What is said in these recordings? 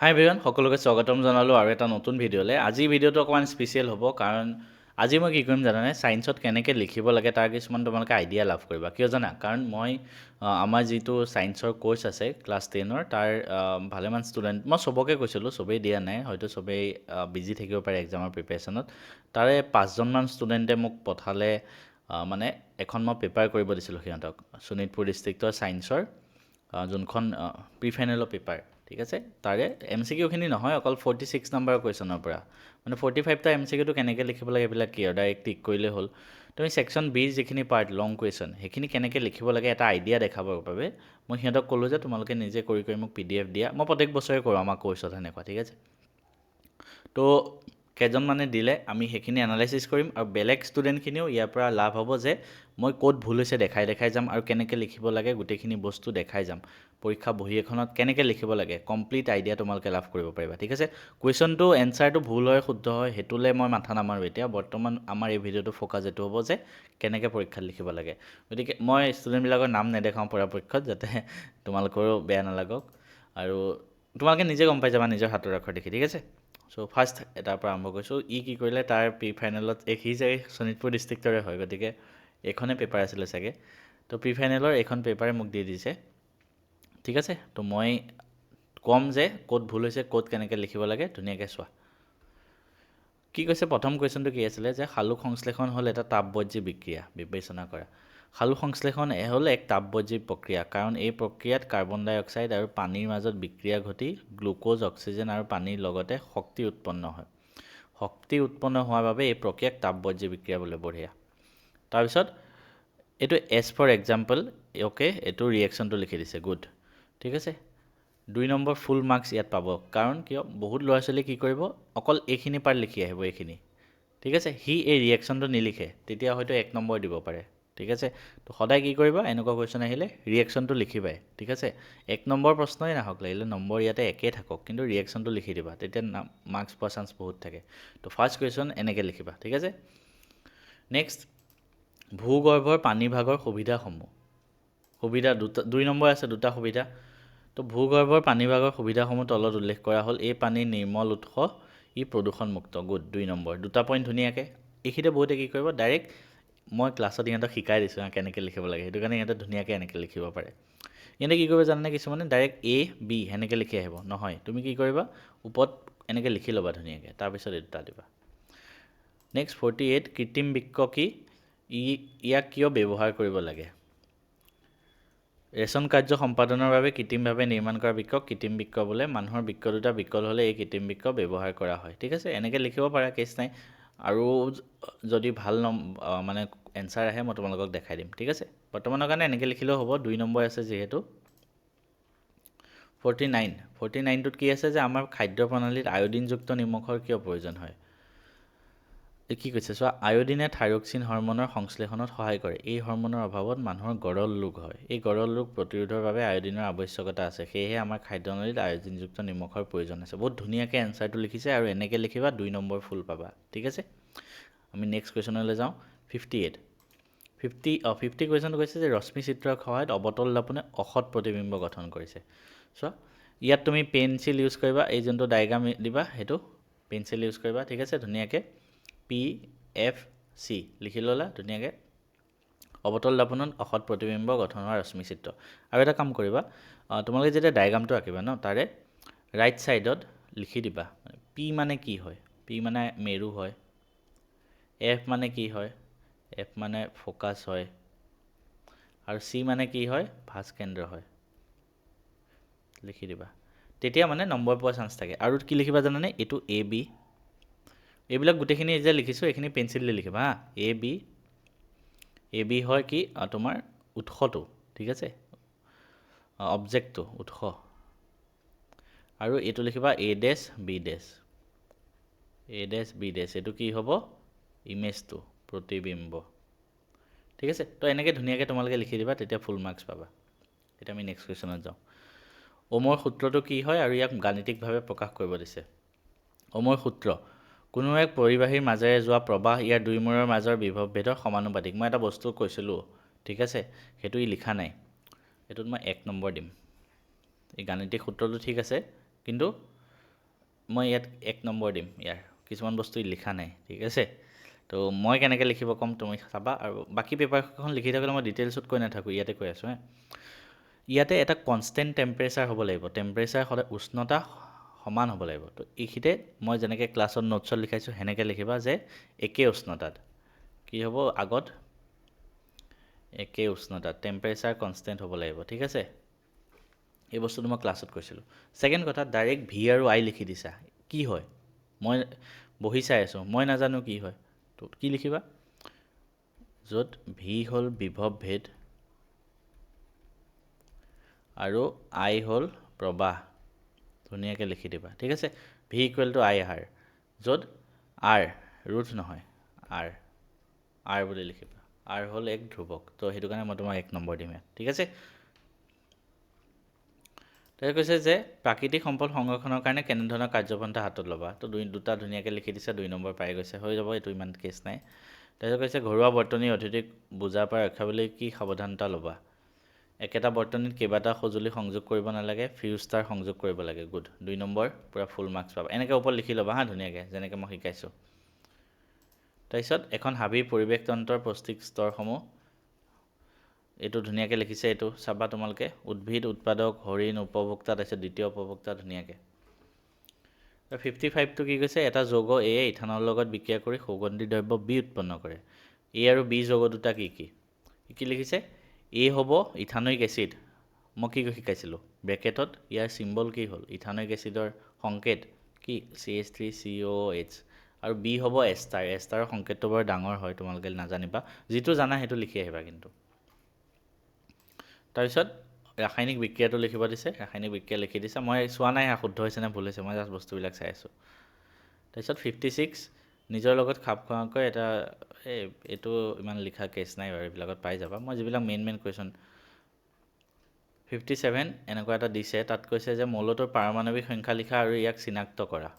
হাই everyone, সকলোকে স্বাগতম জনালোঁ আৰু এটা নতুন ভিডিঅ'লৈ। আজি ভিডিঅ'টো অকণমান স্পেচিয়েল হ'ব, কাৰণ আজি মই কি কৰিম জানানে, ছায়েন্সত কেনেকৈ লিখিব লাগে তাৰ কিছুমান তোমালোকে আইডিয়া লাভ কৰিবা। কিয় জানা? কাৰণ মই আমাৰ যিটো ছায়েন্সৰ কোৰ্চ আছে ক্লাছ 10-ৰ, তাৰ ভালেমান ষ্টুডেণ্ট, মই চবকে কৈছিলোঁ, চবেই দিয়া নাই, হয়তো চবেই বিজি থাকিব পাৰে এক্সামৰ প্ৰিপেৰেশ্যনত। তাৰে 5জনমান ষ্টুডেণ্টে মোক পঠালে, মানে এখন মই পেপাৰ কৰিব দিছিলোঁ সিহঁতক, শোণিতপুৰ ডিষ্ট্ৰিক্টৰ ছায়েন্সৰ যোনখন প্ৰি ফাইনেলৰ পেপাৰ, ঠিক আছে। তাৰে MCQ খিনি নহয়, অকল 46 নাম্বাৰৰ কুৱেশ্যনৰ পৰা, মানে 45টা MCQটো কেনেকৈ লিখিব লাগে এইবিলাক কি আৰু ডাইৰেক্ট টিক কৰিলেই হ'ল। তুমি ছেকশ্যন বিৰ যিখিনি পাৰ্ট লং কুৱেশ্যন, সেইখিনি কেনেকৈ লিখিব লাগে এটা আইডিয়া দেখাবৰ বাবে মই সিহঁতক ক'লোঁ যে তোমালোকে নিজে কৰি মোক PDF দিয়া। মই প্ৰত্যেক বছৰে কৰোঁ আমাৰ কোৰ্চত সেনেকুৱা, ঠিক আছে। তো কেইজনমানে দিলে, আমি সেইখিনি এনালাইচিছ কৰিম আৰু বেলেগ ষ্টুডেণ্টখিনিও ইয়াৰ পৰা লাভ হ'ব যে মই ক'ত ভুল হৈছে দেখাই যাম আৰু কেনেকৈ লিখিব লাগে গোটেইখিনি বস্তু দেখাই যাম। পৰীক্ষা বহি এখনত কেনেকৈ লিখিব লাগে কমপ্লিট আইডিয়া তোমালোকে লাভ কৰিব পাৰিবা, ঠিক আছে। কুৱেশ্যনটো এনচাৰটো ভুল হয় শুদ্ধ হয় সেইটোলৈ মই মাথা নামাৰোঁ এতিয়া। বৰ্তমান আমাৰ এই ভিডিঅ'টো ফ'কাছ এইটো হ'ব যে কেনেকৈ পৰীক্ষাত লিখিব লাগে। গতিকে মই ষ্টুডেণ্টবিলাকৰ নাম নেদেখাওঁ পৰাপক্ষত, যাতে তোমালোকৰো বেয়া নালাগক আৰু তোমালোকে নিজে গম পাই যাবা নিজৰ হাতৰ আখৰ দেখি, ঠিক আছে। চ' ফাৰ্ষ্ট এটাৰ পৰা আৰম্ভ কৰিছোঁ। কি কৰিলে তাৰ প্ৰি ফাইনেলত সি যে শোণিতপুৰ ডিষ্ট্ৰিক্টৰে হয়, গতিকে এইখনেই পেপাৰ আছিলে চাগে। তো প্ৰি ফাইনেলৰ এইখন পেপাৰে মোক দি দিছে, ঠিক আছে। তো মই ক'ম যে ক'ত ভুল হৈছে, ক'ত কেনেকৈ লিখিব লাগে, ধুনীয়াকৈ চোৱা। কি কৈছে প্ৰথম কুৱেশ্যনটো কি আছিলে যে সালোক সংশ্লেষণ হ'ল এটা তাপবৈদ্যুতিক বিক্ৰিয়া, বিবেচনা কৰা। সালোক সংশ্লেষণ হ'ল এক তাপবৈদ্যুতিক প্ৰক্ৰিয়া, কাৰণ এই প্ৰক্ৰিয়াত কাৰ্বন ডাই অক্সাইড আৰু পানীৰ মাজত বিক্ৰিয়া ঘটি গ্লুক'জ, অক্সিজেন আৰু পানীৰ লগতে শক্তি উৎপন্ন হয়। শক্তি উৎপন্ন হোৱাৰ বাবে এই প্ৰক্ৰিয়াক তাপবৈদ্যুতিক বিক্ৰিয়া বোলে। বঢ়িয়া। তাৰপিছত এইটো এজ ফৰ এক্সাম্পল, অ'কে, এইটো ৰিয়েকশ্যনটো লিখি দিছে, গুড, ঠিক আছে। 2 নম্বৰ ফুল মাৰ্কছ ইয়াত পাব, কাৰণ কিয় বহুত ল'ৰা ছোৱালী কি কৰিব অকল এইখিনি পাৰ্ট লিখি আহিব, এইখিনি, ঠিক আছে। সি এই ৰিয়েকশ্যনটো নিলিখে, তেতিয়া হয়তো 1 নম্বৰ দিব পাৰে, ঠিক আছে। তো সদায় কি কৰিবা, এনেকুৱা কুৱেশ্যন আহিলে ৰিয়েকশ্যনটো লিখিবাই, ঠিক আছে। 1 নম্বৰ প্ৰশ্নই নাহক লাগিলে নম্বৰ ইয়াতে একেই থাকক, কিন্তু ৰিয়েকশ্যনটো লিখি দিবা, তেতিয়া মাৰ্কছ পোৱা চান্স বহুত থাকে। তো ফাৰ্ষ্ট কুৱেশ্যন এনেকৈ লিখিবা, ঠিক আছে। নেক্সট, ভূগৰ্ভৰ পানীভাগৰ সুবিধাসমূহ। সুবিধা 2 নম্বৰ আছে, 2টা সুবিধা। তো ভূগৰ্ভৰ পানীভাগৰ সুবিধাসমূহ তলত উল্লেখ কৰা হ'ল। এই পানী নিৰ্মল উৎস, ই প্ৰদূষণমুক্ত, গুড, 2 নম্বৰ। 2টা পইণ্ট ধুনীয়াকৈ। এইখিনিতে বহুতে কি কৰিব, ডাইৰেক্ট মই ক্লাছত ইহঁতক শিকাই দিছোঁ কেনেকৈ লিখিব লাগে, সেইটো কাৰণে ইহঁতে ধুনীয়াকৈ এনেকৈ লিখিব পাৰে। ইহঁতে কি কৰিব জানানে, কিছুমানে ডাইৰেক্ট A, B সেনেকৈ লিখি আহিব, নহয়। তুমি কি কৰিবা, ওপৰত এনেকৈ লিখি ল'বা ধুনীয়াকৈ, তাৰপিছত এই দুটা দিবা। নেক্সট 48, কৃত্ৰিম বৃক্ক কি, ইয়াক কিয় ব্যৱহাৰ কৰিব লাগে। ৰেচন কাৰ্য সম্পাদনৰ বাবে কৃত্ৰিমভাৱে নিৰ্মাণ কৰা বৃক্ষক কৃত্ৰিম বৃক্ক বোলে। মানুহৰ বৃক্ক দুটা বিকল হ'লে এই কৃত্ৰিম বৃক্ক ব্যৱহাৰ কৰা হয়, ঠিক আছে। এনেকৈ লিখিব পাৰা, কেছ নাই। আৰু যদি ভাল মানে এনচাৰ আহে মই তোমালোকক দেখাই দিম, ঠিক আছে। বৰ্তমানৰ কাৰণে এনেকৈ লিখিলেও হ'ব, 2 নম্বৰ আছে যিহেতু। 49টোত কি আছে যে আমাৰ খাদ্য প্ৰণালীত আয়ডিনযুক্ত নিমখৰ কিয় প্ৰয়োজন হয়। কি কৈছে চোৱা, আয়ডিনে থাইৰক্সিন হৰম'নৰ সংশ্লেষণত সহায় কৰে। এই হৰম'নৰ অভাৱত মানুহৰ গৰল ৰোগ হয়। এই গৰল ৰোগ প্ৰতিৰোধৰ বাবে আয়ডিনৰ আৱশ্যকতা আছে, সেয়েহে আমাৰ খাদ্যনলীত আয়ডিনযুক্ত নিমখৰ প্ৰয়োজন আছে। বহুত ধুনীয়াকৈ এনচাৰটো লিখিছে আৰু এনেকৈ লিখিবা, 2 নম্বৰ ফুল পাবা, ঠিক আছে। আমি নেক্সট কুৱেশ্যনলৈ যাওঁ। 50 কুৱেশ্যনটো কৈছে যে ৰশ্মি চিত্ৰৰ সহায়ত অৱতল দৰ্পণে অসৎ প্ৰতিবিম্ব গঠন কৰিছে। চোৱা, ইয়াত তুমি পেঞ্চিল ইউজ কৰিবা, এই যোনটো ডায়েগ্ৰাম দিবা সেইটো পেঞ্চিল ইউজ কৰিবা, ঠিক আছে। ধুনীয়াকৈ PFC লিখি ল'লা ধুনীয়াকৈ। অৱতল দৰ্পণত অসৎ প্ৰতিবিম্ব গঠন হোৱা ৰশ্মি চিত্ৰ। আৰু এটা কাম কৰিবা, তোমালোকে যেতিয়া ডায়েগ্ৰামটো আঁকিবা ন, তাৰে ৰাইট ছাইডত লিখি দিবা P মানে কি হয়। P মানে মেৰু হয়। F মানে কি হয়, F মানে ফ'কাছ হয়। আৰু C মানে কি হয়, ভাঁজ কেন্দ্ৰ হয়, লিখি দিবা। তেতিয়া মানে নম্বৰ পোৱা চান্স থাকে। আৰু কি লিখিবা জানানে, এইটো AB, এইবিলাক গোটেইখিনি যে লিখিছোঁ এইখিনি পেঞ্চিল দি লিখিবা হা। AB হয় কি তোমাৰ উৎসটো, ঠিক আছে, অবজেক্টটো, উৎস। আৰু এইটো লিখিবা A', B', A', B', এইটো কি হ'ব, ইমেজটো, প্ৰতিবিম্ব, ঠিক আছে। তো এনেকৈ ধুনীয়াকৈ তোমালোকে লিখি দিবা, তেতিয়া ফুল মাৰ্কছ পাবা। এতিয়া আমি নেক্সট কুৱেশ্যনত যাওঁ। ওমৰ সূত্ৰটো কি হয় আৰু ইয়াক গাণিতিকভাৱে প্ৰকাশ কৰিব দিছে। ওমৰ সূত্ৰ, কোনো এক পৰিবাহীৰ মাজেৰে যোৱা প্ৰবাহ ইয়াৰ দুইমূৰৰ মাজৰ বিভৱ ভেদৰ সমানুপাতিক। মই এটা বস্তু কৈছিলোঁ, ঠিক আছে, সেইটো লিখা নাই, এইটোত মই 1 নম্বৰ দিম। এই গাণিতিক সূত্ৰটো ঠিক আছে, কিন্তু মই ইয়াত 1 নম্বৰ দিম ইয়াৰ কিছুমান বস্তু লিখা নাই ঠিক আছে তো মই কেনেকৈ লিখিব ক'ম তুমি চাবা আৰু বাকী পেপাৰখন লিখি থাকিলে মই ডিটেইলছত কৈ নাথাকোঁ ইয়াতে কৈ আছোঁ ইয়াতে এটা কনষ্টেণ্ট টেম্পাৰেচাৰ হ'ব লাগিব টেম্পাৰেচাৰ সদায় উষ্ণতা সমান হ'ব লাগিব তো এইখিনিতে মই যেনেকৈ ক্লাছত নোটছত লিখাইছোঁ সেনেকৈ লিখিবা যে একে উষ্ণতাত কি হ'ব আগত একে উষ্ণতাত টেম্পাৰেচাৰ কনষ্টেণ্ট হ'ব লাগিব ঠিক আছে এই বস্তুটো মই ক্লাছত কৈছিলোঁ ছেকেণ্ড কথা ডাইৰেক্ট ভি আৰু আই লিখি দিছা কি হয় মই বহি চাই আছোঁ মই নাজানো কি হয় তো কি লিখিবা য'ত ভি হ'ল বিভৱ ভেদ আৰু আই হ'ল প্ৰবাহ ধুনীয়াকৈ লিখি দিবা ঠিক আছে V equal to I R য'ত আৰ ৰুট নহয় আৰ বুলি লিখিবা আৰ হ'ল এক ধ্ৰুৱক তো সেইটো কাৰণে মই তোমাক 1 নম্বৰ দিম ইয়াত ঠিক আছে তেওঁ কৈছে যে প্ৰাকৃতিক সম্পদ সংৰক্ষণৰ কাৰণে কেনেধৰণৰ কাৰ্যপন্থা হাতত ল'বা তো দুটা ধুনীয়াকৈ লিখি দিছে 2 নম্বৰ পাই গৈছে হৈ যাব এইটো ইমান কেছ নাই তাৰপিছত কৈছে ঘৰুৱা বৰ্তনী অধিক বুজাৰ পৰা ৰক্ষা পাবলৈ কি সাৱধানতা ল'বা একেটা বৰ্তনীত কেইবাটা সঁজুলি সংযোগ কৰিব নালাগে ফিউজ তাৰ সংযোগ কৰিব লাগে গুড 2 নম্বৰ পুৰা ফুল মাৰ্কছ পাবা এনেকৈ ওপৰত লিখি ল'বা হা ধুনীয়াকৈ যেনেকৈ মই শিকাইছোঁ তাৰপিছত এখন হাবি পৰিৱেশ তন্ত্ৰৰ পৌষ্টিক স্তৰসমূহ এইটো ধুনীয়াকৈ লিখিছে এইটো চাবা তোমালোকে উদ্ভিদ উৎপাদক হৰিণ উপভোক্তা তাৰপিছত দ্বিতীয় উপভোক্তা ধুনীয়াকৈ 55টো কি কৈছে এটা যৌগ এ ইথানৰ লগত বিক্ৰিয়া কৰি সুগন্ধি দ্ৰব্য বি উৎপন্ন কৰে এ আৰু বি যৌগ দুটা কি কি লিখিছে এ হ'ব ইথানইক এচিড মই কি শিকাইছিলোঁ ব্ৰেকেটত ইয়াৰ চিম্বল কি হ'ল ইথানইক এচিডৰ সংকেত কি CH3COOH আৰু বি হ'ব এষ্টাৰৰ সংকেতটো বৰ ডাঙৰ হয় তোমালোকে নাজানিবা যিটো জানা সেইটো লিখি আহিবা কিন্তু তাৰপিছত ৰাসায়নিক বিক্ৰিয়াটো লিখিব দিছে ৰাসায়নিক বিক্ৰিয়া লিখি দিছে মই চোৱা নাই শুদ্ধ হৈছে নে ভুল হৈছে মই জাষ্ট বস্তুবিলাক চাই আছোঁ তাৰপিছত 56 নিজৰ লগত খাপ খোৱাকৈ এটা এইটো ইমান লিখা কেছ নাই বাৰু এইবিলাকত পাই যাবা মই যিবিলাক মেইন কুৱেশ্যন 57 এনেকুৱা এটা দিছে তাত কৈছে যে মৌলটোৰ পাৰমাণৱিক সংখ্যা লিখা আৰু ইয়াক চিনাক্ত কৰা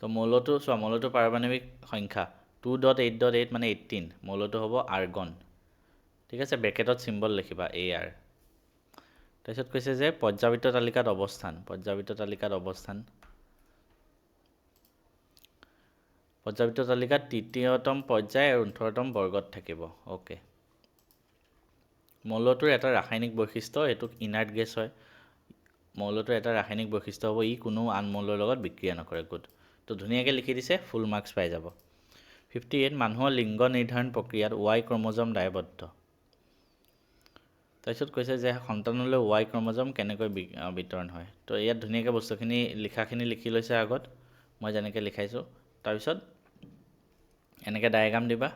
তো মৌলটোৰ পাৰমাণৱিক সংখ্যা 2.8.8 মানে 18 মৌলটো হ'ব আৰ্গন ঠিক আছে ব্ৰেকেটত চিম্বল লিখিবা AR তাৰপিছত কৈছে যে পৰ্যাবৃত্ত তালিকাত অৱস্থান পৰ্যাবৃত্ত তালিকাত তৃতীয়তম পৰ্যায় আৰু 18তম বৰ্গত থাকিব ওকে মৌলটোৰ এটা ৰাসায়নিক বৈশিষ্ট্য এটোক ইনাৰ্ট গেছ হয় মৌলটোৰ এটা ৰাসায়নিক বৈশিষ্ট্য হ'ব ই কোনো আন মৌলৰ লগত বিক্ৰিয়া নকৰে গুড তো ধুনীয়াকৈ লিখি দিছে ফুল মাৰ্কছ পাই যাব 58 মানুহৰ লিংগ নিৰ্ধাৰণ প্ৰক্ৰিয়াত Y ক্ৰমোজম দায়বদ্ধ তাৰপিছত কৈছে যে সন্তানলৈ Y ক্ৰমোজম কেনেকৈ বিতৰণ হয় তো ইয়াত ধুনীয়াকৈ বস্তুখিনি লিখাখিনি লিখি লৈছে আগত মই যেনেকৈ লিখাইছোঁ তাৰপিছত এনেকৈ ডায়াগ্ৰাম দিবা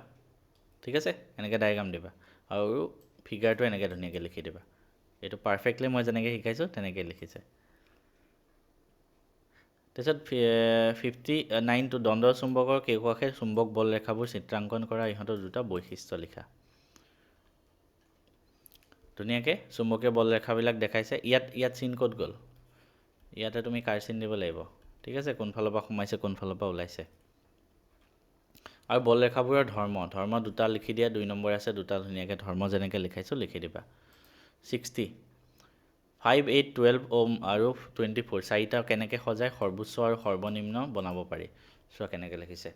ঠিক আছে এনেকৈ ডায়াগ্ৰাম দিবা আৰু ফিগাৰটো এনেকৈ ধুনীয়াকৈ লিখি দিবা এইটো পাৰফেক্টলি মই যেনেকৈ শিকাইছোঁ তেনেকৈ লিখিছে তাৰপিছত 59টো দণ্ড চুম্বকৰ কেইকাষে চুম্বক বল ৰেখাবোৰ চিত্ৰাংকন কৰা ইহঁতৰ দুটা বৈশিষ্ট্য লিখা ধুনীয়াকৈ চুম্বকীয় বল ৰেখাবিলাক দেখাইছে ইয়াত চিন ক'ত গ'ল ইয়াতে তুমি কাৰ চিন দিব লাগিব ঠিক আছে কোনফালৰ পৰা সোমাইছে কোনফালৰ পৰা ওলাইছে আৰু বল ৰেখাবোৰৰ ধৰ্ম দুটা লিখি দিয়া 2 নম্বৰ আছে দুটা ধুনীয়াকৈ ধৰ্ম যেনেকৈ লিখাইছোঁ লিখি দিবা 60 5 8 12 ওম আৰু 24 চাৰিটা কেনেকৈ সজাই সৰ্বোচ্চ আৰু সৰ্বনিম্ন বনাব পাৰি চোৱা কেনেকৈ লিখিছে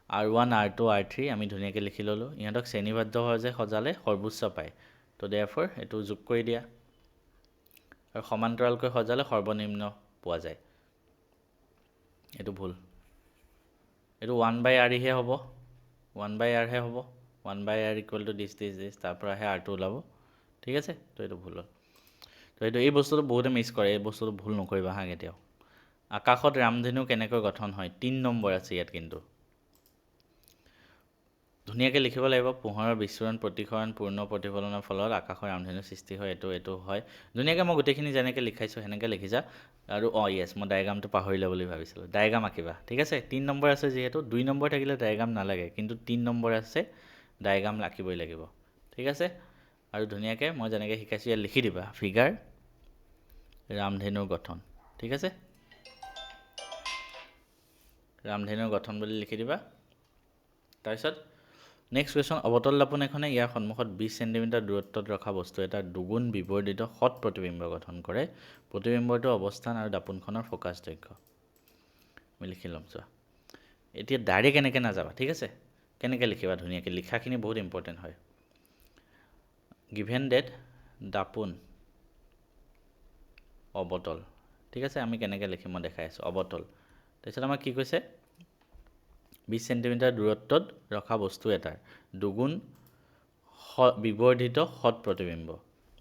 R1 R2 R3 আমি ধুনীয়াকৈ লিখি ল'লোঁ ইহঁতক শ্ৰেণীবদ্ধভাৱে সজালে সৰ্বোচ্চ পায় তো দেয়াৰফৰ এইটো যোগ কৰি দিয়া আৰু সমান্তৰালকৈ সজালে সৰ্বনিম্ন পোৱা যায় এইটো ভুল এইটো 1/r হে হ'ব 1/r হে হ'ব 1/r ইকুৱেল টু দিছ তাৰ পৰাহে R2 ওলাব ঠিক আছে তো এইটো ভুল হ'ল তো এই বস্তুটো বহুতে মিছ কৰে এই বস্তুটো ভুল নকৰিবা হা কেতিয়াও আকাশত ৰামধেনু কেনেকৈ গঠন হয় 3 নম্বৰ আছে ইয়াত কিন্তু ধুনীয়াকৈ লিখিব লাগিব পোহৰৰ বিস্ফোৰণ প্ৰতিসৰণ পূৰ্ণ প্ৰতিফলনৰ ফলত আকাশৰ ৰামধেনু সৃষ্টি হয় এইটো হয় ধুনীয়াকৈ মই গোটেইখিনি যেনেকৈ লিখাইছোঁ সেনেকৈ লিখিছা আৰু য়েছ মই ডায়াগ্ৰামটো পাহৰিলে বুলি ভাবিছিলোঁ ডায়াগ্ৰাম আঁকিবা ঠিক আছে 3 নম্বৰ আছে যিহেতু 2 নম্বৰ থাকিলে ডায়াগ্ৰাম নালাগে কিন্তু 3 নম্বৰ আছে ডায়াগ্ৰাম আঁকিবই লাগিব ঠিক আছে আৰু ধুনীয়াকৈ মই যেনেকৈ শিকাইছোঁ ইয়াত লিখি দিবা ফিগাৰ ৰামধেনুৰ গঠন ঠিক আছে ৰামধেনুৰ গঠন বুলি লিখি দিবা তাৰপিছত নেক্সট কুৱেশ্যন, অৱতল দাপোন এখনে ইয়াৰ সন্মুখত 20 চেণ্টিমিটাৰ দূৰত্বত ৰখা বস্তু এটাৰ দুগুণ বিবৰ্ধিত সৎ প্ৰতিবিম্ব গঠন কৰে। প্ৰতিবিম্বটোৰ অৱস্থান আৰু দাপোনখনৰ ফ'কাছ দৈৰ্ঘ্য। আমি লিখি ল'ম চোৱা। এতিয়া ডাইৰেক্ট এনেকৈ নাযাবা, ঠিক আছে? কেনেকৈ লিখিবা ধুনীয়াকৈ, লিখাখিনি বহুত ইম্পৰ্টেণ্ট হয়। গিভেন ডেট দাপোন অৱতল, ঠিক আছে? আমি কেনেকৈ লিখিম মই দেখাই আছোঁ। অৱতল, তাৰপিছত আমাক কি কৈছে? 20 চেণ্টিমিটাৰ দূৰত্বত ৰখা বস্তু এটাৰ দুগুণ বিবৰ্ধিত সৎ প্ৰতিবিম্ব।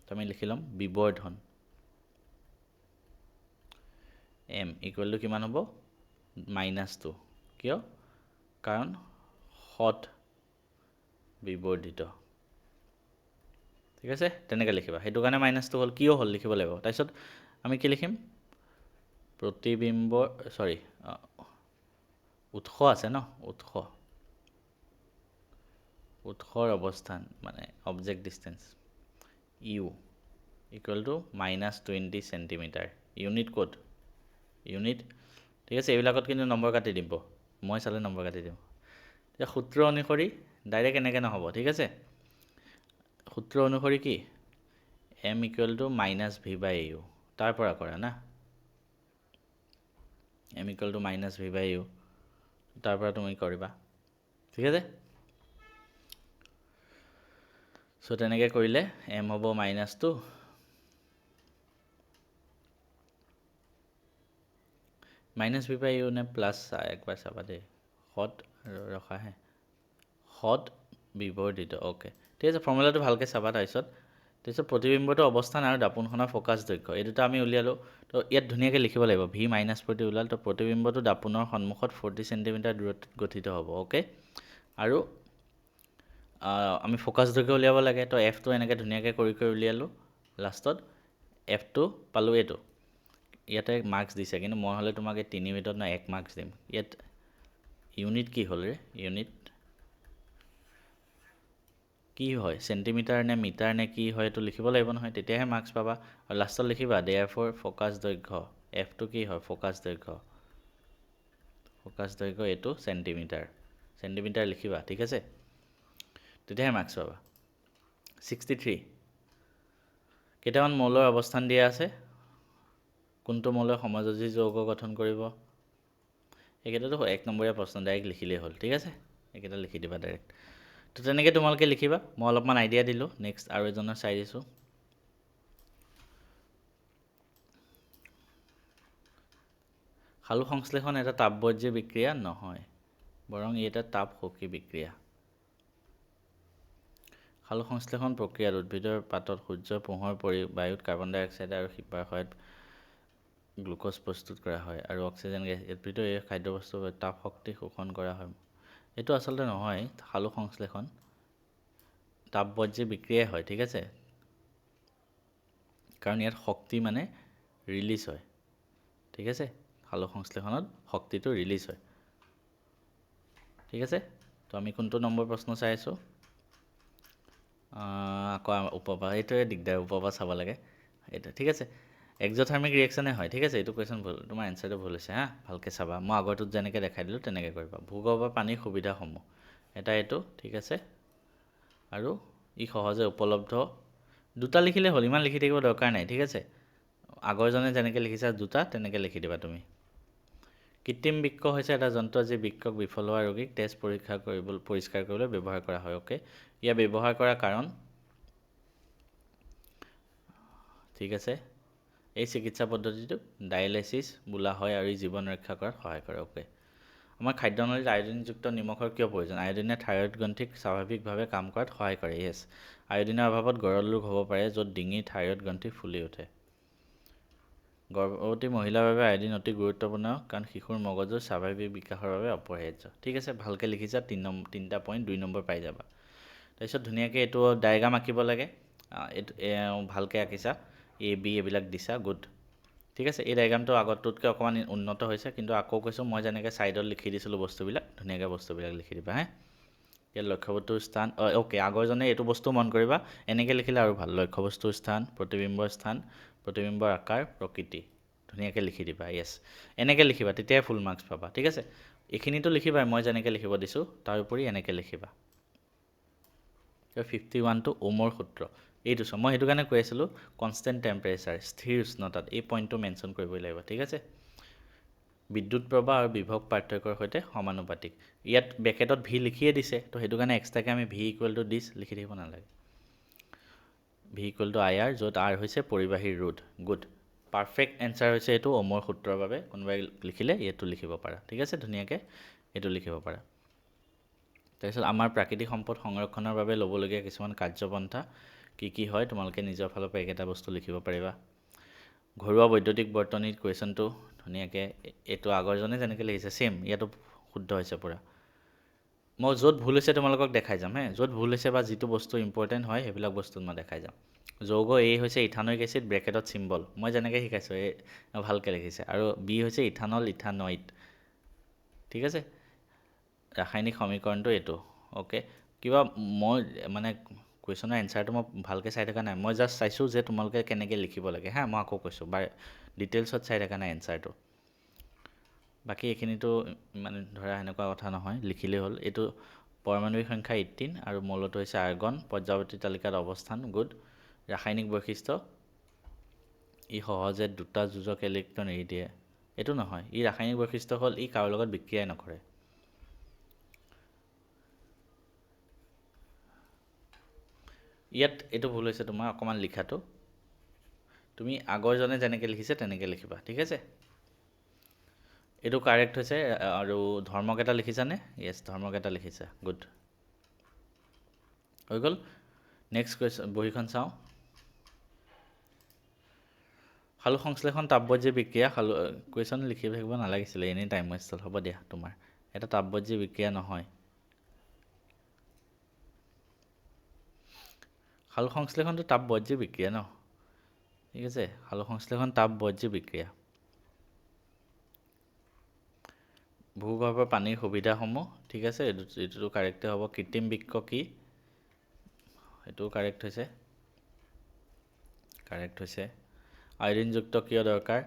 তো আমি লিখি ল'ম বিবৰ্ধন। এম ইকুৱেল টু কিমান হ'ব? -2। কিয়? কাৰণ সৎ বিবৰ্ধিত, ঠিক আছে? তেনেকৈ লিখিবা, সেইটো কাৰণে -2 হ'ল। কিয় হ'ল লিখিব লাগিব। তাৰপিছত আমি কি লিখিম? প্ৰতিবিম্ব, চৰি উৎস আছে ন, উৎসৰ অৱস্থান মানে object distance u equal to -20 centimetre. Unit ক'ত? ইউনিট, ঠিক আছে? এইবিলাকত কিন্তু নম্বৰ কাটি দিব, মই চালে নম্বৰ কাটি দিম। এতিয়া সূত্ৰ অনুসৰি ডাইৰেক্ট এনেকৈ নহ'ব, ঠিক আছে? সূত্ৰ অনুসৰি কি? এম ইকুৱেল টু -v/u, তাৰ পৰা কৰা না। এম ইকুৱেল টু -v/u, তাৰ পৰা তুমি কৰিবা, ঠিক আছে? চ' তেনেকৈ কৰিলে এম হ'ব -2, -v/u নে প্লাছ, একবাৰ চাবা দেই। সৎ ৰখাহে, সৎ বিবৰ্ধিত, অ'কে, ঠিক আছে? ফৰ্মুলাটো ভালকৈ চাবা। তাৰপিছত প্ৰতিবিম্বটো অৱস্থান আৰু দাপোনখনৰ ফ'কাছ দৈৰ্ঘ্য, এই দুটা আমি উলিয়ালোঁ। তো ইয়াত ধুনীয়াকৈ লিখিব লাগিব, v-40 ওলাল। তো প্ৰতিবিম্বটো দাপোনৰ সন্মুখত 40 চেণ্টিমিটাৰ দূৰত্বত গঠিত হ'ব, অ'কে? আৰু আমি ফ'কাছ দৈৰ্ঘ্য উলিয়াব লাগে। তো এফটো এনেকৈ ধুনীয়াকৈ কৰি উলিয়ালোঁ। লাষ্টত এফটো পালোঁ এইটো। ইয়াতে মাৰ্কছ দিছে, কিন্তু মই হ'লে তোমাক এই 3 ভিতৰত 1 মাৰ্কছ দিম। ইয়াত ইউনিট কি হ'ল ৰে? ইউনিট কি হয়? চেণ্টিমিটাৰ নে মিটাৰ নে কি হয়, এইটো লিখিব লাগিব নহয়, তেতিয়াহে মাৰ্কছ পাবা। আৰু লাষ্টত লিখিবা দেয়াৰফৰ ফ'কাছ দৈৰ্ঘ্য, এফটো কি হয়? ফ'কাছ দৈৰ্ঘ্য, এইটো চেণ্টিমিটাৰ লিখিবা, ঠিক আছে? তেতিয়াহে মাৰ্কছ পাবা। 63, কেইটামান মৌলৰ অৱস্থান দিয়া আছে, কোনটো মৌলই সমযোজী যৌগ গঠন কৰিব? এইকেইটাতো 1 নম্বৰীয়া প্ৰশ্ন, ডাইৰেক্ট লিখিলেই হ'ল, ঠিক আছে? এইকেইটা লিখি দিবা ডাইৰেক্ট। তো তেনেকৈ তোমালোকে লিখিবা। মই অলপমান আইডিয়া দিলোঁ। নেক্সট আৰু এজনৰ চাই দিছোঁ। সালোক সংশ্লেষণ এটা তাপবৰ্জ্য বিক্ৰিয়া নহয়, বৰং ই এটা তাপ সখী বিক্ৰিয়া। সালোক সংশ্লেষণ প্ৰক্ৰিয়াত উদ্ভিদৰ পাতত সূৰ্যৰ পোহৰ পৰি বায়ুত কাৰ্বন ডাই অক্সাইড আৰু শিপাৰ সহায়ত গ্লুক'জ প্ৰস্তুত কৰা হয় আৰু অক্সিজেন গেছ উদ্ভিদৰ এই খাদ্যবস্তুৰ তাপ শক্তি শোষণ কৰা হয়। এইটো আচলতে নহয়, সালোক সংশ্লেষণ তাপবৰ্জ্য বিক্ৰিয়াই হয়, ঠিক আছে? কাৰণ ইয়াত শক্তি মানে ৰিলিজ হয়, ঠিক আছে? সালোক সংশ্লেষণত শক্তিটো ৰিলিজ হয়, ঠিক আছে? তো আমি কোনটো নম্বৰ প্ৰশ্ন চাই আছোঁ? আকৌ ওপৰপৰা, এইটোৱে দিগদাৰ, ওপৰপৰা চাব লাগে এইটো, ঠিক আছে? এক্স'থাৰ্মিক ৰিয়েকশ্যনে হয়, ঠিক আছে? এইটো কুৱেশ্যন ভুল, তোমাৰ এনচাৰটো ভুল হৈছে, ভালকৈ চাবা। মই আগৰটোত যেনেকৈ দেখাই দিলোঁ তেনেকৈ কৰিবা। ভূগৰ্ভৰ পানীৰ সুবিধাসমূহ, এটা এইটো, ঠিক আছে? আৰু ই সহজে উপলব্ধ, দুটা লিখিলে হ'ল, ইমান লিখি থাকিব দৰকাৰ নাই, ঠিক আছে? আগৰজনে যেনেকৈ লিখিছা দুটা, তেনেকৈ লিখি দিবা তুমি। কৃত্ৰিম বৃক্ক হৈছে এটা যন্ত্ৰ যি বৃক্কক বিফল হোৱা ৰোগীক তেজ পৰিষ্কাৰ কৰিবলৈ ব্যৱহাৰ কৰা হয়, অ'কে? ইয়াৰ ব্যৱহাৰ কৰাৰ কাৰণ, ঠিক আছে? এই চিকিৎসা পদ্ধতিটোক ডায়েলাইচিছ বোলা হয় আৰু ই জীৱন ৰক্ষা কৰাত সহায় কৰে, অ'কে? আমাৰ খাদ্যনলীত আয়ডিনযুক্ত নিমখৰ কিয় প্ৰয়োজন? আয়ডিনে থাইৰয়ড গ্ৰন্থিক স্বাভাৱিকভাৱে কাম কৰাত সহায় কৰে, য়েছ। আয়ডিনৰ অভাৱত গৰল ৰোগ হ'ব পাৰে, য'ত ডিঙিৰ থাইৰয়ড গ্ৰন্থি ফুলি উঠে। গৰ্ভৱতী মহিলাৰ বাবে আয়ডিন অতি গুৰুত্বপূৰ্ণ, কাৰণ শিশুৰ মগজুৰ স্বাভাৱিক বিকাশৰ বাবে অপৰিহাৰ্য, ঠিক আছে? ভালকৈ লিখিছা, 3টা পইণ্ট, 2 নম্বৰ পাই যাবা। তাৰপিছত ধুনীয়াকৈ এইটো ডায়েগ্ৰাম আঁকিব লাগে। এইটো ভালকৈ আঁকিছা, A B এইবিলাক দিছা, গুড, ঠিক আছে? এই ডায়েগ্ৰামটো আগতটোতকৈ অকণমান উন্নত হৈছে, কিন্তু আকৌ কৈছোঁ, মই যেনেকৈ ছাইডত লিখি দিছিলোঁ বস্তুবিলাক, ধুনীয়াকৈ বস্তুবিলাক লিখি দিবা, ইয়াত লক্ষ্যবস্তুৰ স্থান, অ'কে? আগৰজনে এইটো বস্তু মন কৰিবা, এনেকৈ লিখিলে আৰু ভাল। লক্ষ্যবস্তুৰ স্থান, প্ৰতিবিম্বৰ স্থান, প্ৰতিবিম্বৰ আকাৰ, প্ৰকৃতি, ধুনীয়াকৈ লিখি দিবা, য়েছ। এনেকৈ লিখিবা, তেতিয়াই ফুল মাৰ্কছ পাবা, ঠিক আছে? এইখিনিতো লিখিবাই, মই যেনেকৈ লিখিব দিছোঁ, তাৰ উপৰি এনেকৈ লিখিবা। 51টো ওমৰ সূত্ৰ এইটো চোৱা মই সেইটো কাৰণে কৈ আছিলোঁ কনষ্টেণ্ট টেম্পাৰেচাৰ স্থিৰ উষ্ণতাত এই পইণ্টটো মেনশ্যন কৰিবই লাগিব ঠিক আছে বিদ্যুৎ প্ৰবাহ আৰু বিভৱ পাৰ্থক্যৰ সৈতে সমানুপাতিক ইয়াত ব্ৰেকেটত ভি লিখিয়ে দিছে তো সেইটো কাৰণে এক্সট্ৰাকৈ আমি ভি ইকুৱেল টু দিছ লিখি থাকিব নালাগে V equal to I R য'ত আৰ হৈছে পৰিবাহীৰ ৰোধ গুড পাৰফেক্ট এনচাৰ হৈছে এইটো ওমৰ সূত্ৰৰ বাবে কোনোবাই লিখিলে এইটো লিখিব পাৰা ঠিক আছে ধুনীয়াকৈ এইটো লিখিব পাৰা তাৰপিছত আমাৰ প্ৰাকৃতিক সম্পদ সংৰক্ষণৰ বাবে ল'বলগীয়া কিছুমান কাৰ্যপন্থা কি হয় তোমালোকে নিজৰ ফালৰ পৰা এইকেইটা বস্তু লিখিব পাৰিবা ঘৰুৱা বৈদ্যুতিক বৰ্তনীৰ কুৱেশ্যনটো ধুনীয়াকৈ এইটো আগৰজনে যেনেকৈ লিখিছে ছেম ইয়াতো শুদ্ধ হৈছে পূৰা মই য'ত ভুল হৈছে তোমালোকক দেখাই যাম য'ত ভুল হৈছে বা যিটো বস্তু ইম্পৰ্টেণ্ট হয় সেইবিলাক বস্তুত মই দেখাই যাম যৌগ এ হৈছে ইথানইক এচিড ব্ৰেকেটত চিম্বল মই যেনেকৈ শিকাইছোঁ এই ভালকৈ লিখিছে আৰু বি হৈছে ইথানল ইথানইড ঠিক আছে ৰাসায়নিক সমীকৰণটো এইটো অ'কে কিবা মই মানে কুৱেশ্যনৰ এনচাৰটো মই ভালকৈ চাই থকা নাই মই জাষ্ট চাইছোঁ যে তোমালোকে কেনেকৈ লিখিব লাগে মই আকৌ কৈছোঁ বা ডিটেইলছত চাই থকা নাই এনচাৰটো বাকী এইখিনিতো মানে ধৰা এনেকুৱা কথা নহয় লিখিলেই হ'ল এইটো পৰমাণৱিক সংখ্যা 18 আৰু মৌলটো হৈছে আৰ্গন পৰ্যায়বৰ্তী তালিকাত অৱস্থান গুড ৰাসায়নিক বৈশিষ্ট্য ই সহজে দুটা যোজক ইলেক্ট্ৰন এৰি দিয়ে এইটো নহয় ই ৰাসায়নিক বৈশিষ্ট্য হ'ল ই কাৰো লগত বিক্ৰিয়াই নকৰে ইয়াত এইটো ভুল হৈছে তোমাৰ অকণমান লিখাটো তুমি আগৰজনে যেনেকৈ লিখিছে তেনেকৈ লিখিবা ঠিক আছে এইটো কাৰেক্ট হৈছে আৰু ধৰ্মকেইটা লিখিছানে য়েছ ধৰ্মকেইটা লিখিছা গুড হৈ গ'ল নেক্সট কুৱেশ্যন বহীখন চাওঁ সালোক সংশ্লেষণ তাপবৰ্জ্য বিক্ৰিয়া কুৱেশ্যন লিখি থাকিব নালাগিছিলে এনেই টাইম ৱেষ্ট হ'ব দিয়া তোমাৰ এটা তাপবৰ্জ্য বিক্ৰিয়া নহয় সালোক সংশ্লেষণটো তাপবৰ্জ্য বিক্ৰিয়া ন ঠিক আছে সালোক সংশ্লেষণ তাপবৰ্জ্য বিক্ৰিয়া ভূগৰ্ভৰ পানীৰ সুবিধাসমূহ ঠিক আছে এইটো কাৰেক্টে হ'ব কৃত্ৰিম বৃক্ক কি এইটোও কাৰেক্ট হৈছে আয়োডিনযুক্ত কিয় দৰকাৰ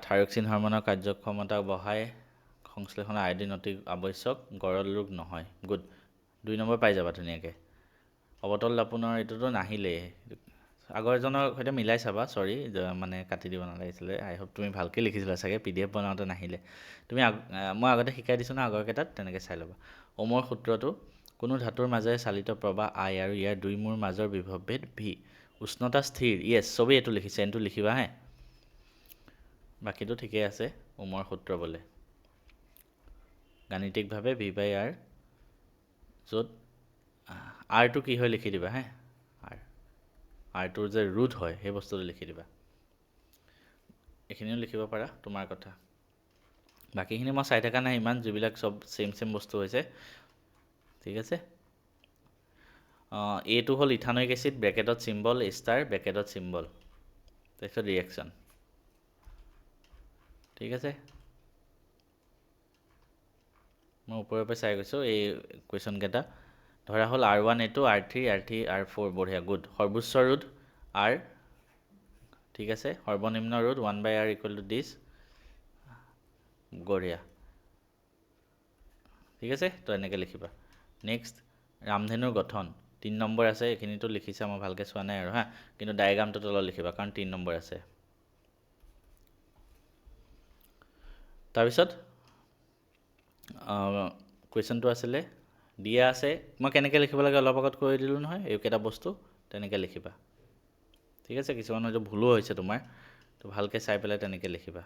থাইৰক্সিন হৰমনৰ কাৰ্যক্ষমতা বঢ়াই সংশ্লেষণৰ আয়োডিন অতি আৱশ্যক গৰল ৰোগ নহয় গুড 2 নম্বৰ পাই যাবা ধুনীয়াকৈ অৱতল দাপোনৰ এইটোতো নাহিলেই আগৰজনৰ সৈতে মিলাই চাবা চৰি মানে কাটি দিব নালাগিছিলে আই হোপ তুমি ভালকৈ লিখিছিলা চাগে PDF বনাওঁতে নাহিলে তুমি মই আগতে শিকাই দিছোঁ ন আগৰকেইটাত তেনেকৈ চাই ল'বা ওমৰ সূত্ৰটো কোনো ধাতুৰ মাজেৰে চালিত প্ৰবাহ আই আৰু ইয়াৰ দুই মূৰ মাজৰ বিভৱভেদ ভি উষ্ণতা স্থিৰ য়েছ চবেই এইটো লিখিছে এইটো লিখিবা বাকীটো ঠিকেই আছে ওমৰ সূত্ৰ বোলে গাণিতিকভাৱে ভি বাই আৰ য'ত আৰটো কি হয় লিখি দিবা আৰটোৰ যে ৰুট হয় সেই বস্তুটো লিখি দিবা এইখিনিও লিখিব পাৰা তোমাৰ কথা বাকীখিনি মই চাই থকা নাই ইমান যিবিলাক চব ছেম বস্তু হৈছে ঠিক আছে এইটো হ'ল ইথানইক এচিড ব্ৰেকেটত চিম্বল ষ্টাৰ ব্ৰেকেটত চিম্বল তাৰপিছত ৰিয়েকশ্যন ঠিক আছে মই ওপৰৰ পৰা চাই গৈছোঁ এই কুৱেশ্যনকেইটা ধৰা হ'ল R1 এইটো R3 R4 বঢ়িয়া গুড সৰ্বোচ্চ ৰোধ R ঠিক আছে সৰ্বনিম্ন ৰোধ 1/R ইকুৱেল টু দিছ বঢ়িয়া ঠিক আছে তো এনেকৈ লিখিবা নেক্সট ৰামধেনুৰ গঠন 3 নম্বৰ আছে এইখিনিতো লিখিছা মই ভালকৈ চোৱা নাই আৰু কিন্তু ডায়েগ্ৰামটো তলত লিখিবা কাৰণ 3 নম্বৰ আছে তাৰপিছত কুৱেশ্যনটো আছিলে দিয়া আছে মই কেনেকৈ লিখিব লাগে অলপ আগত কৈ দিলোঁ নহয় এইকেইটা বস্তু তেনেকৈ লিখিবা ঠিক আছে কিছুমান হয়তো ভুলো হৈছে তোমাৰ তো ভালকৈ চাই পেলাই তেনেকৈ লিখিবা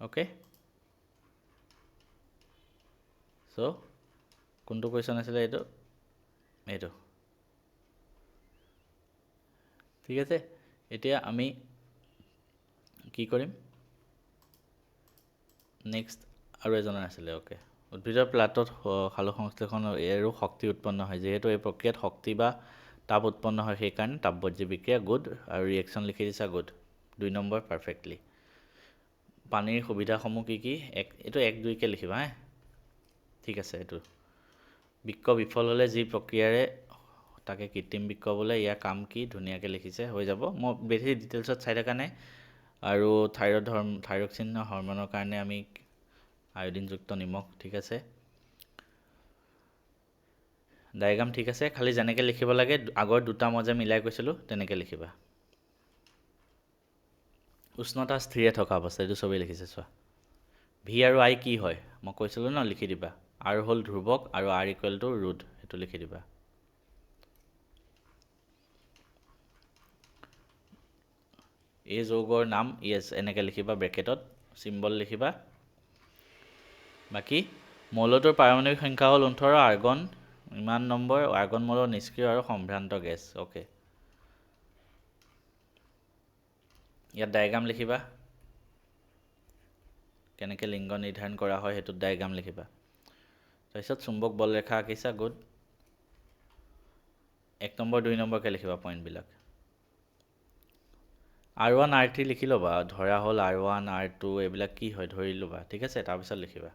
অ'কে চ' কোনটো কুৱেশ্যন আছিলে এইটো ঠিক আছে এতিয়া আমি কি কৰিম নেক্সট আৰু এজনৰ আছিলে অ'কে উদ্ভিদৰ প্লাটত সালোক সংশ্লেষণ আৰু শক্তি উৎপন্ন হয় যিহেতু এই প্ৰক্ৰিয়াত শক্তি বা তাপ উৎপন্ন হয় সেইকাৰণে তাপবৰ্জ্য বিক্ৰিয়া গুড আৰু ৰিয়েকশ্যন লিখি দিছা গুড 2 নম্বৰ পাৰফেক্টলি পানীৰ সুবিধাসমূহ কি এইটো 1-2কৈ লিখিবা ঠিক আছে এইটো বৃক্ক বিফল হ'লে যি প্ৰক্ৰিয়াৰে তাকে কৃত্ৰিম বৃক্ক বোলে ইয়াৰ কাম কি ধুনীয়াকৈ লিখিছে হৈ যাব মই বেছি ডিটেইলছত চাই থকা নাই আৰু থাইৰক্সিন হৰমনৰ কাৰণে আমি আয়োডিনযুক্ত নিমখ ঠিক আছে ডায়েগ্ৰাম ঠিক আছে, খালি যেনেকৈ লিখিব লাগে আগৰ দুটা মই যে মিলাই কৈছিলোঁ তেনেকৈ লিখিবা। উষ্ণতা স্থিৰে থকা অৱস্থা, এইটো চবেই লিখিছে চোৱা। ভি আৰু আই কি হয় মই কৈছিলোঁ ন, লিখি দিবা। আৰ হ'ল ধ্ৰুৱক আৰু আৰ ইকুৱেল টু ৰুট, সেইটো লিখি দিবা। এই যৌগৰ নাম য়েছ এনেকৈ লিখিবা, ব্ৰেকেটত চিম্বল লিখিবা। বাকী মৌলটোৰ পাৰমাণৱিক সংখ্যা হ'ল 18, আৰ্গন ইমান নম্বৰ, আৰ্গন মৌল নিষ্ক্ৰিয় আৰু সম্ভ্ৰান্ত গেছ। অ'কে, ইয়াত ডায়েগ্ৰাম লিখিবা, কেনেকৈ লিংগ নিৰ্ধাৰণ কৰা হয় সেইটোত ডায়েগ্ৰাম লিখিবা। তাৰপিছত চুম্বক বল ৰেখা আঁকিছা, গুড। 1 নম্বৰ 2 নম্বৰকৈ লিখিবা পইণ্টবিলাক। R1 R3 লিখি ল'বা, ধৰা হ'ল R1 R2 এইবিলাক কি হয় ধৰি ল'বা, ঠিক আছে। তাৰপিছত লিখিবা,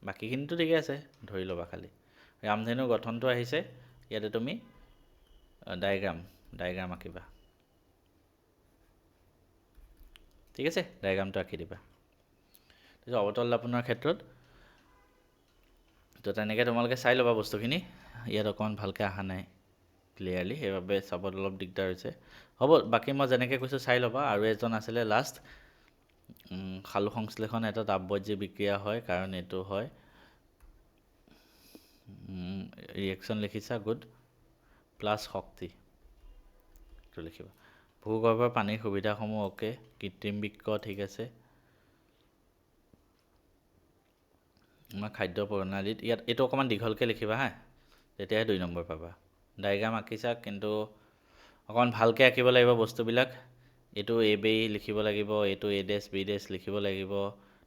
বাকীখিনিতো ঠিকে আছে, ধৰি ল'বা খালি। ৰামধেনুৰ গঠনটো আহিছে, ইয়াতে তুমি ডায়েগ্ৰাম আঁকিবা, ঠিক আছে। ডায়েগ্ৰামটো আঁকি দিবা। তাৰপিছত অৱতল দাপনৰ ক্ষেত্ৰত তো তেনেকৈ তোমালোকে চাই ল'বা বস্তুখিনি। ইয়াত অকণমান ভালকৈ অহা নাই ক্লিয়াৰলি, সেইবাবে চাবত অলপ দিগদাৰ হৈছে। হ'ব, বাকী মই যেনেকৈ কৈছোঁ চাই ল'বা। আৰু এজন আছিলে লাষ্ট, সালোক সংশ্লেষণ এটা তাপবৈদ্যুতিক বিক্ৰিয়া হয়, কাৰণ এইটো হয় ৰিয়েকশ্যন লিখিছা, গুড। প্লাছ শক্তি, এইটো লিখিবা। ভূগৰ্ভৰ পানীৰ সুবিধাসমূহ অ'কে। কৃত্ৰিম বৃক্ক ঠিক আছে। আমাৰ খাদ্য প্ৰণালীত ইয়াত এইটো অকণমান দীঘলকৈ লিখিবা হা, তেতিয়াহে 2 নম্বৰ পাবা। ডায়েগ্ৰাম আঁকিছা, কিন্তু অকণমান ভালকৈ আঁকিব লাগিব বস্তুবিলাক। এইটো এ বি লিখিব লাগিব, এইটো এ ডেছ বি ডেছ লিখিব লাগিব,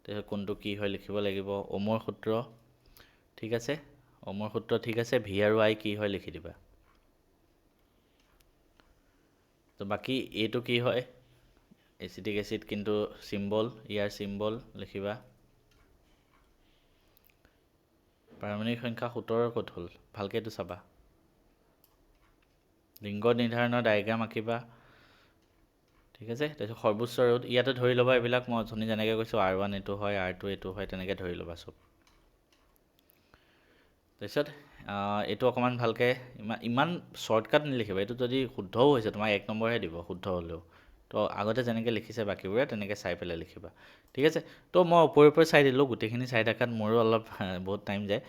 তাৰপিছত কোনটো কি হয় লিখিব লাগিব। অমৰ সূত্ৰ ঠিক আছে, অমৰ সূত্ৰ ঠিক আছে। ভি আৰু আই কি হয় লিখি দিবা। তো বাকী এইটো কি হয়, এচিটিক এচিড, কিন্তু চিম্বল, ইয়াৰ চিম্বল লিখিবা। পাৰমাণৱিক সংখ্যা 17 ক'ত হ'ল, ভালকৈ এইটো চাবা। লিংগ নিৰ্ধাৰণৰ ডায়েগ্ৰাম আঁকিবা, ঠিক আছে। তাৰপিছত সৰ্বোচ্চ ৰোধ ইয়াতে ধৰি ল'বা, এইবিলাক মই অথনি যেনেকৈ কৈছোঁ R1 এইটো হয়, R2 এইটো হয়, তেনেকৈ ধৰি ল'বা চব। তাৰপিছত এইটো অকণমান ভালকৈ ইমান শ্বৰ্টকাট নিলিখিবা। এইটো যদি শুদ্ধও হৈছে তোমাক 1 নম্বৰহে দিব, শুদ্ধ হ'লেও। তো আগতে যেনেকৈ লিখিছে বাকীবোৰে তেনেকৈ চাই পেলাই লিখিবা, ঠিক আছে। তো মই ওপৰে চাই দিলোঁ, গোটেইখিনি চাই থকাত মোৰো অলপ বহুত টাইম যায়,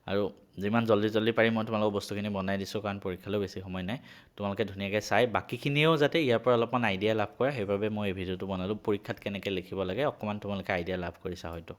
আৰু যিমান জল্দি পাৰি মই তোমালোকক বস্তুখিনি বনাই দিছোঁ, কাৰণ পৰীক্ষালৈও বেছি সময় নাই। তোমালোকে ধুনীয়াকৈ চাই বাকীখিনিও যাতে ইয়াৰ পৰা অলপমান আইডিয়া লাভ কৰে, সেইবাবে মই এই ভিডিঅ'টো বনালোঁ। পৰীক্ষাত কেনেকৈ লিখিব লাগে অকণমান তোমালোকে আইডিয়া লাভ কৰিছা হয়তো।